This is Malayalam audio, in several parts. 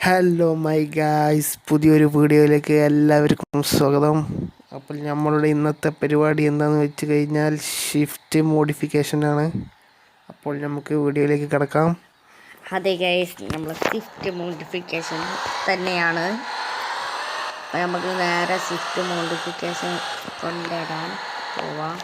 ഹലോ മൈ ഗായ്സ്, പുതിയൊരു വീഡിയോയിലേക്ക് എല്ലാവർക്കും സ്വാഗതം. അപ്പോൾ നമ്മളുടെ ഇന്നത്തെ പരിപാടി എന്താണെന്ന് വെച്ച് കഴിഞ്ഞാൽ ഷിഫ്റ്റ് മോഡിഫിക്കേഷനാണ്. അപ്പോൾ നമുക്ക് വീഡിയോയിലേക്ക് കിടക്കാം. അതെ ഗൈസ്, നമ്മൾ ഷിഫ്റ്റ് മോഡിഫിക്കേഷൻ തന്നെയാണ്. നമുക്ക് നേരെ ഷിഫ്റ്റ് മോഡിഫിക്കേഷൻ കൊണ്ടിടാൻ പോവാം.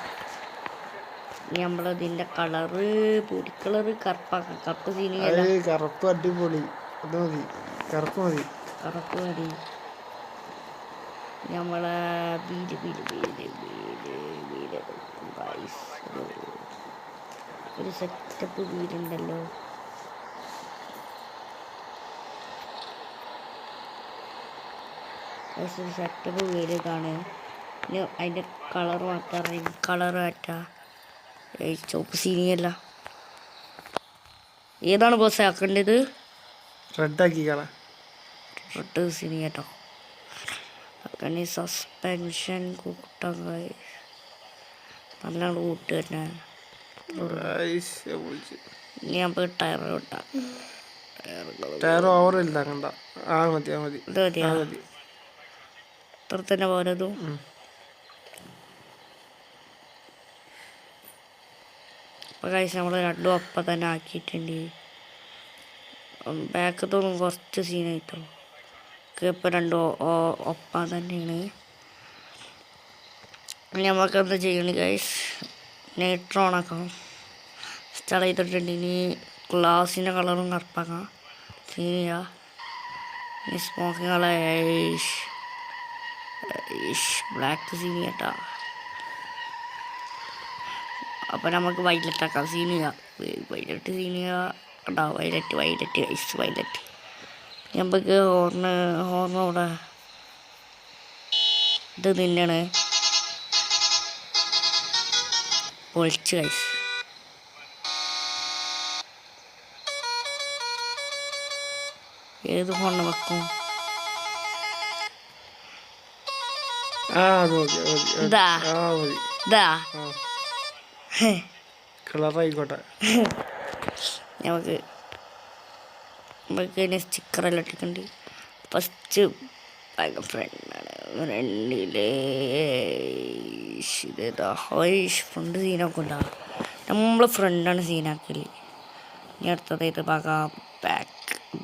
നമ്മളിതിൻ്റെ കളറ് പൊടി കളറ് കറുപ്പാക്കാം. കറുപ്പ് സീനിയല്ല, കറുപ്പ് അടിപൊളി. അത് മതി, കറുപ്പ് മതി. കറുപ്പ് മതി. നമ്മളെ ഒരു സെറ്റപ്പ് വീടുണ്ടല്ലോ. ഒരു സെറ്റപ്പ് വീട് ഇതാണ്. അതിൻ്റെ കളർ മാറ്റാറ്, കളർ മാറ്റാം. ചുവപ്പ് സീനിയല്ല, ഏതാണ് ബോസ് ആക്കേണ്ടത്? റെഡാക്കി കളാം. റെഡ് സീനി കേട്ടോ. അങ്ങനെ സസ്പെൻഷൻ കൂട്ടാൻ നല്ല കൂട്ട് തന്നെ. ഞാൻ പോയി ടയർ വിട്ടാം. ടയർ ഓവറില്ല, കണ്ട. ആ മതി, ആ മതി, ഇത് മതിയാ? ഇത്ര തന്നെ പോരതും. അപ്പോൾ കഴിച്ച് നമ്മൾ രണ്ടും ഒപ്പം തന്നെ ആക്കിയിട്ടുണ്ട്. ബാക്കത്തൊന്നും കുറച്ച് സീനായിട്ടോ. ഇപ്പോൾ രണ്ടും ഒപ്പം തന്നെയാണ്. നമുക്ക് എന്താ ചെയ്യണ ഗൈസ്, നൈട്രോ ഓണാക്കാം. ഇൻസ്റ്റാൾ ചെയ്തിട്ടുണ്ട്. ഇനി ഗ്ലാസിൻ്റെ കളറും കറുപ്പാക്കാം. സീനിയ സ്മോക്കിംഗ് കളർ ബ്ലാക്ക് സീനി കേട്ടോ. അപ്പോൾ നമുക്ക് വൈലറ്റ് ആക്കാം. സീനിയ വൈലറ്റ് സീനിയ ഉണ്ടാവും. Violet guys, violet. നമുക്ക് ഹോർണോടെ ഇത് തന്നെയാണ് പൊളിച്ച് ഗൈസ്. ഏത് ഹോർണ് വെക്കും? കളറായിക്കോട്ടെ. നമുക്ക് ഇതിന് സ്റ്റിക്കറെല്ലാം ഇട്ടിട്ടുണ്ട്. ഫസ്റ്റ് ഫ്രണ്ടാണ്. ഫ്രണ്ടിലെ ഇതേതാ ഫ്രണ്ട് സീനൊക്കെ ഉണ്ടാകും. നമ്മൾ ഫ്രണ്ടാണ് സീനാക്കല്. ഇനി അടുത്തതായിട്ട് പാകാം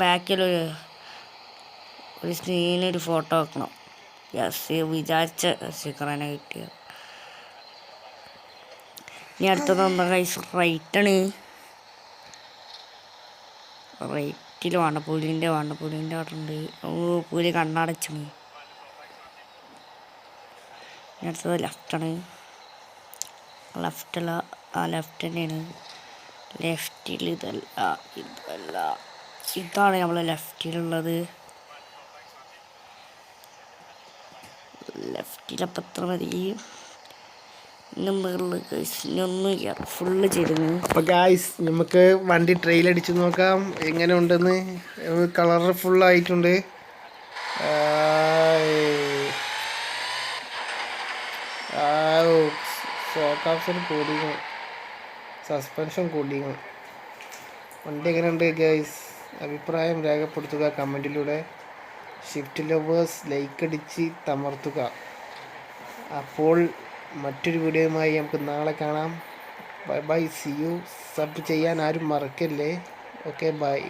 ബാക്കിലൊരു സീനൊരു ഫോട്ടോ വെക്കണം. യെസ്, വിചാരിച്ച സ്റ്റിക്കറാണ് കിട്ടിയത്. ഇനി അടുത്തത് എന്താ കൈസ്, റൈറ്റാണ്. റൈറ്റിൽ വാണ്ടപ്പൂലിൻ്റെ അവിടെ ഉണ്ട്. പൂലി കണ്ണടച്ചാണ്. ഇനി അടുത്തത് ലെഫ്റ്റാണ്. ലെഫ്റ്റല്ല, ലെഫ്റ്റ് തന്നെയാണ്. ലെഫ്റ്റിൽ ഇതല്ല, ഇതാണ് നമ്മൾ ലെഫ്റ്റിലുള്ളത്. ലെഫ്റ്റിലപ്പം എത്ര മതി? ഫുള്ള് ചെയ്തിരുന്നു. അപ്പോൾ ഗായ്സ്, നമുക്ക് വണ്ടി ട്രെയിൽ അടിച്ച് നോക്കാം എങ്ങനെ ഉണ്ടെന്ന്. കളർ ഫുള്ളായിട്ടുണ്ട്. ഷോക്കാപ്സിന് കൂടിക്കണം, സസ്പെൻഷൻ കൂടിക്കണം. വണ്ടി എങ്ങനെയുണ്ട് ഗൈസ്? അഭിപ്രായം രേഖപ്പെടുത്തുക കമൻറ്റിലൂടെ. ഷിഫ്റ്റ് ലവേഴ്സ് ലൈക്ക് അടിച്ച് തമർത്തുക. അപ്പോൾ മറ്റൊരു വീഡിയോയുമായി നമുക്ക് നാളെ കാണാം. Bye bye, see you. Sub ചെയ്യാൻ ആരും മറക്കല്ലേ. Okay, by.